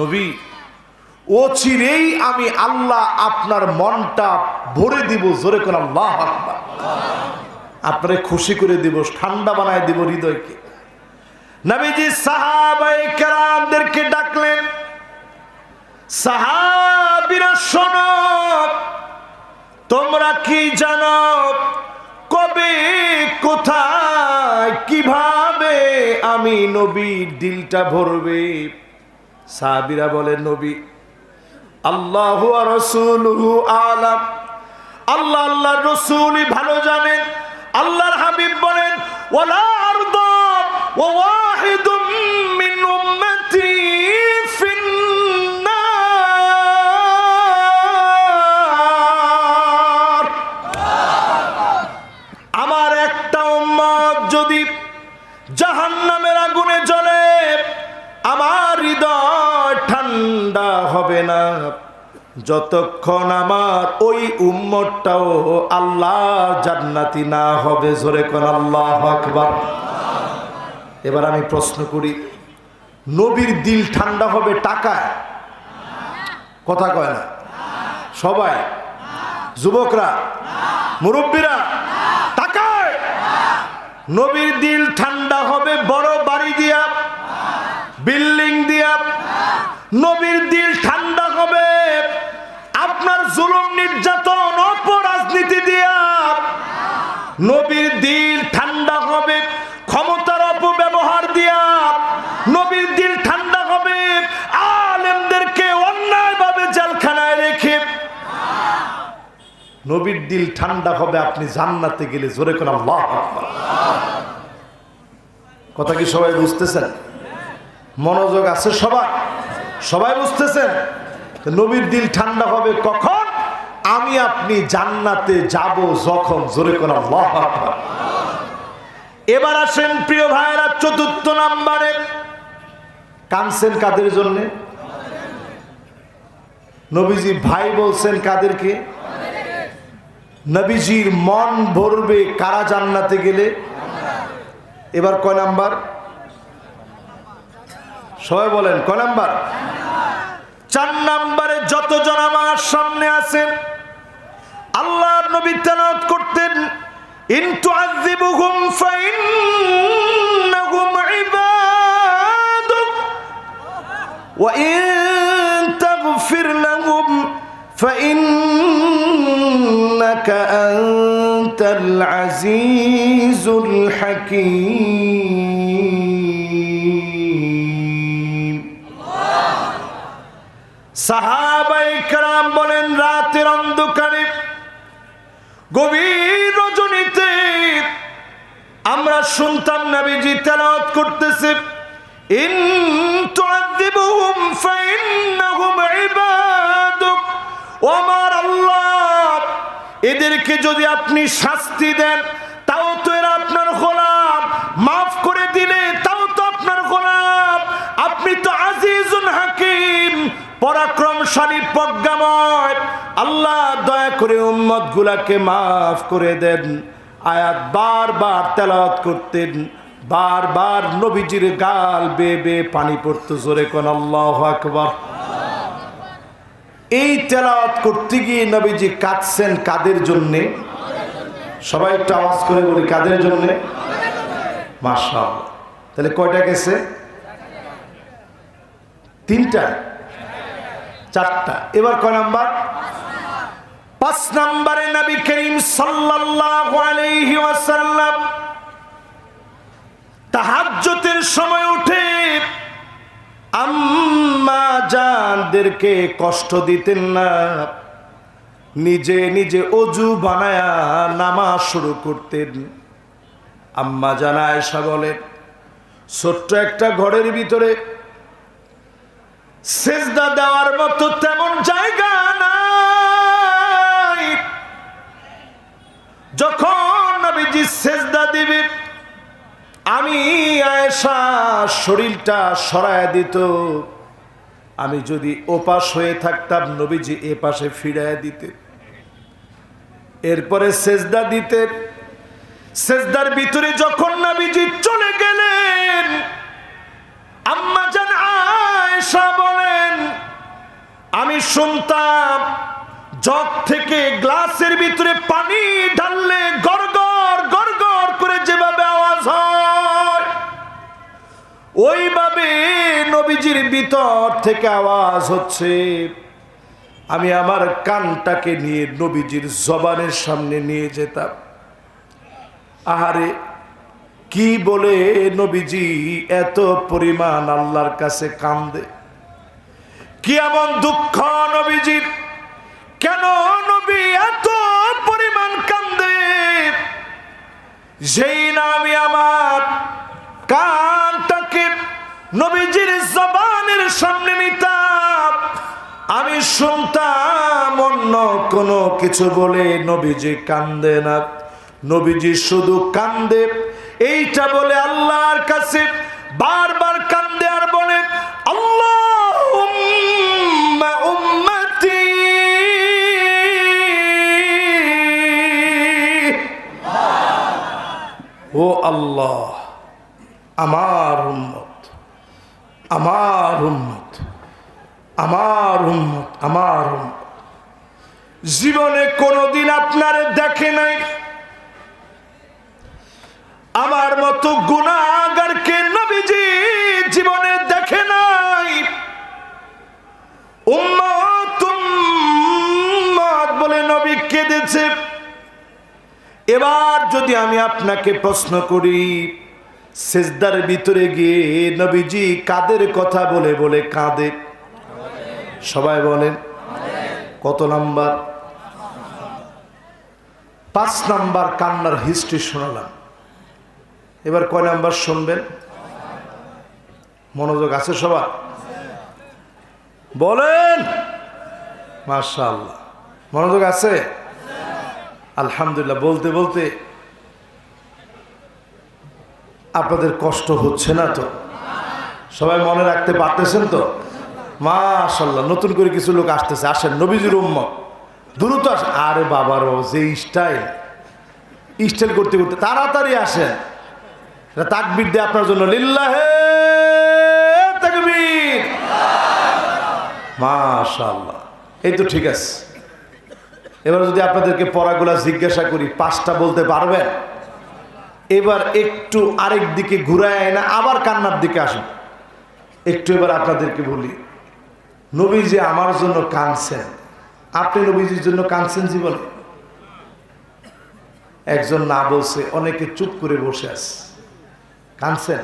নবী, অচিরেই আমি আল্লাহ আপনার মনটা ভরে দিব। জোরে কোন আল্লাহু আকবার। আপনারে খুশি করে দিব, ঠান্ডা বানায় দিব হৃদয়কে। নবীজি সাহাবায়ে কেরামদেরকে ডাকলেন, সাহাবীরা শোনো, তোমরা কি জানো কবে, কোথায়, কিভাবে আমি নবীর দিলটা ভরবে? সাহাবীরা বলেন, নবী, আল্লাহু ওয়া রাসূলুহু আলাম, আল্লাহ আল্লাহর রাসূলই ভালো জানেন। আল্লাহর হাবিব বলেন, ওয়ালা আরদা ওয়া ওয়াহিদুম মিন উম্মতি ফিন্নার। আমার একটা উম্মত যদি জাহান্নামের আগুনে জ্বলে, আমার হৃদয় ঠান্ডা হবে না যতক্ষণ আমার ওই উম্মতটাও আল্লাহ জান্নাতি না হবে। জোরে কোন আল্লাহু আকবার। এবার আমি প্রশ্ন করি, নবীর দিল ঠান্ডা হবে টাকায়? কথা কয় না সবাই, যুবকরা, মুরব্বীরা, টাকায়? নবীর দিল ঠান্ডা হবে বড় বাড়ি দিয়া, বিল্ডিং দিয়া। নবীর দিল ঠান্ডা হবে আপনার জুলুম, নির্যাতন, অপরাজনীতি দিয়া। নবীর দিল ঠান্ডা হবে ক্ষমতার অপব্যবহার দিয়া। নবীর দিল ঠান্ডা হবে আলেমদেরকে অন্যায়ভাবে জেলখানায় রেখে। নবীর দিল ঠান্ডা হবে আপনি জান্নাতে গেলে। জোরে কোন আল্লাহু আকবার। কথা কি সবাই বুঝতেছেন? মনোযোগ আছে সবার? সবাই বুঝতেছেন? নবীর দিল ঠান্ডা হবে কখন? আমি আপনি জান্নাতে যাব যখন। জোরে কোন আল্লাহু আকবার। এবার আসেন প্রিয় ভাইরা, চতুর্থ নাম্বারে। কাঁদছেন কাদের জন্য? নবীজি ভাই বলছেন কাদেরকে? নবীজির মন ভরবে কারা জান্নাতে গেলে? এবার কয় নাম্বার? সবাই বলেন কয় নাম্বার? 4 নাম্বারে যতজন আমার সামনে আছেন, আল্লাহর নবী তেলাওয়াত করতেন, ইন তুআযিবুহুম ফাইন্নাহুম ইবাদুক ওয়া ইন তাগফির লাহুম ফাইন্নাকা আনতাল আজিজুল হাকীম। সাহাবায়ে কেরাম বলেন, রাতের অন্ধকারে, গভীর রজনীতে আমরা শুনতাম নবীজি তেলাওয়াত করতেছে, ইন তুআযিবুহুম ফাইন্নাহুম ইবাদুক। ও আমার আল্লাহ, এদেরকে যদি আপনি শাস্তি দেন তাও তো এরা আপনার গোলাম, মাফ করে দিলে তাও তো আপনার গোলাম। আপনি তো আজিজুল হাকীম, পরাক্রমশালী, প্রজ্ঞাময়। আল্লাহ দয়া করে উম্মত গুলাকে মাফ করে দেন। আয়াত বারবার তেলাওয়াত করতেন, বারবার নবীজির গাল বেয়ে বেয়ে পানি পড়তো। জোরে কোন আল্লাহু আকবার। এই তেলাওয়াত করতে গিয়ে নবীজি কাঁদছেন কাদের জন্যে? সবাই একটু আওয়াজ করে বলি, কাদের জন্যে? মাশাআল্লাহ। তাহলে কয়টা গেছে? 3টা, 4টা। এবার কয় নাম্বার? 5 নাম্বারে নবী করিম সাল্লাল্লাহু আলাইহি ওয়াসাল্লাম তাহাজ্জুদের সময় উঠে আম্মা জানদেরকে কষ্ট দিতেন না, নিজে নিজে ওযু বানায়া নামাজ শুরু করতেন। আম্মা জান আয়েশা বলেন, ছোট্ট একটা ঘরের ভিতরে সেজদা দেওয়ার মতো তেমন জায়গা নাই। যখন নবীজি সেজদা দিবে, আমি আয়েশা শরীরটা সরায় দিত। আমি যদি ওপাশ হয়ে থাকতাম, নবীজি এ পাশে ফিরায় দিতে। এরপরে সেজদা দিতে, সেজদার ভিতরে যখন নবীজি চলে গেলেন, আম্মা জান আয়েশা বলেন, শুনতাম জগ থেকে গ্লাসের ভিতরে পানি ঢাললে গড়গড় গড়গড় করে যেভাবে আওয়াজ হয়, ওইভাবে নবীজির ভিতর থেকে আওয়াজ হচ্ছে। আমি আমার কানটাকে নিয়ে নবীজির জবানের সামনে নিয়ে যেতাম। আহারে, কি বলে নবীজি এত পরিমাণ আল্লাহর কাছে কান্দে, কি এমন দুঃখ নবীজির, কেন নবী এত পরিমাণ কান্দে? যেই না আমি আমার কানটাকে নবীজির জবানের সামনে নিতাম, আমি শুনতাম অন্য কোনো কিছু বলে নবীজি কান্দে না। নবীজি শুধু কান্দে, এইটা বলে আল্লাহর কাছে বারবার কান্দে আর বলে, আল্লাহুম্মা উম্মতি, ও আল্লাহ আমার উম্মত, আমার উম্মত, আমার উম্মত, আমার উম্মত। জীবনে কোনোদিন আপনারে দেখে নাই, আমার মতো গুনাহগারকে নবীজি জীবনে দেখে নাই। উম্মত উম্মত বলে নবী কেঁদেছে। এবার যদি আমি আপনাকে প্রশ্ন করি, সিজদার ভিতরে গিয়ে নবীজি কাদের কথা বলে বলে কাঁদে? সবাই বলেন কত নাম্বার? 5 নাম্বার কান্নার হিস্ট্রি শোনালাম। এবার কয় নাম্বার শুনবেন? মনোযোগ আছে সবার? বলেন মাশাআল্লাহ, মনোযোগ আছে? আলহামদুলিল্লাহ। বলতে বলতে আপনাদের কষ্ট হচ্ছে না তো? সবাই মনে রাখতে পারতেছেন তো? মাশাআল্লাহ। নতুন করে কিছু লোক আসতেছে, আসেন নবীজির উম্মত, দ্রুত আসেন। আরে বাবারও যে স্টাইল করতে করতে তাড়াতাড়ি আসেন। তাকবীর দেয় আপনার জন্য, লিল্লাহে তাকবীর। মাশাআল্লাহ, এই তো ঠিক আছে। এবার যদি আপনাদেরকে পড়াগুলা জিজ্ঞাসা করি, 5টা বলতে পারবেন? এবার একটু আরেক দিকে ঘুরায় না, আবার কান্নার দিকে আসুন একটু। এবার আপনাদেরকে বলি, নবীজি আমার জন্য কাঁদছেন। আপনি নবীজির জন্য কাঁদছেন জীবনে? একজন না বলছে, অনেকে চুপ করে বসে আছে। কাঁদছেন?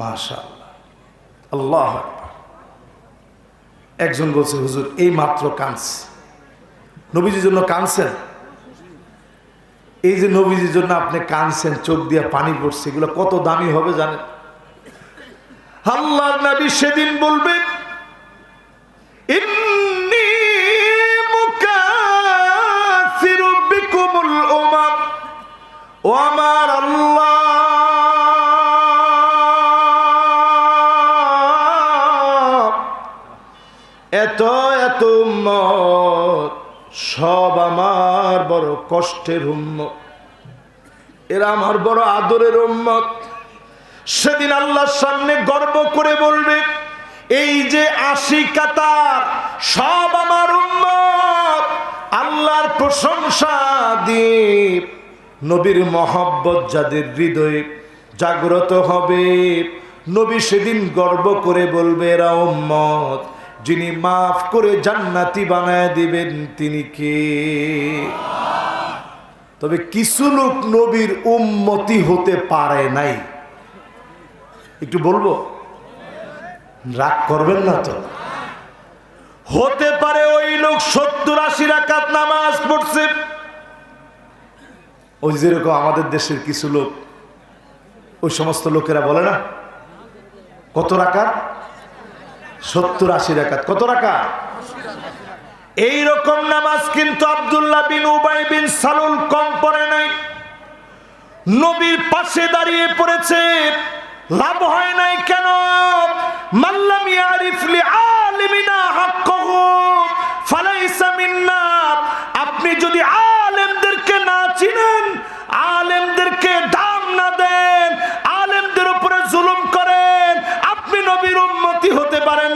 মাশাআল্লাহ, আল্লাহু আকবার। একজন বলছে, হুজুর এই মাত্র কাঁদছে। নবীজির জন্য কাঁদছেন? এই যে নবীজির জন্য আপনি কাঁদছেন, চোখ দিয়ে পানি পড়ছে, এগুলো কত দামি হবে জানেন? আল্লাহর নবী সেদিন বলবে, ইন্নী মুকাসিরু বিকুমুল উমাম, ও আমার আল্লাহ, এত এত উম্মত, সব আমার বড় কষ্টের উম্মত, এরা আমার বড় আদরের উম্মত। সেদিন আল্লাহর সামনে গর্ব করে বলবে, এই যে 80 কাতার সব আমার উম্মত। আল্লাহর প্রশংসা দিয়ে নবীর মহব্বত যাদের হৃদয়ে জাগ্রত হবে, নবী সেদিন গর্ব করে বলবে, এরা উম্মত, যিনি মাফ করে জান্নাতি বানায় দিবেন তিনি কে? তবে কিছু লোক নবীর উম্মতি হতে পারে নাই। একটু বলবো, রাগ করবেন না তো? হতে পারে ওই লোক 70-80 রাকাত নামাজ পড়ছে। ওই যেরকম আমাদের দেশের কিছু লোক, ওই সমস্ত লোকেরা বলে না, কত রাকাত? 70-80 রাকাত। কত রাকাত? এইরকম নামাজ কিন্তু আব্দুল্লাহ বিন উবাই বিন সালুল কম পড়ে নাই। নবীর পাশে দাঁড়িয়ে পড়েছে, লাভ হয় নাই কেন? মাল্লাম ইয়ারিফ লিআলিমিনা হাক্কাহু ফালাইসা মিন্না। আপনি যদি আলেমদেরকে না চিনেন, আলেমদেরকে দাম না দেন, আলেমদের উপরে জুলুম করেন, আপনি নবীর উম্মতি হতে পারেন।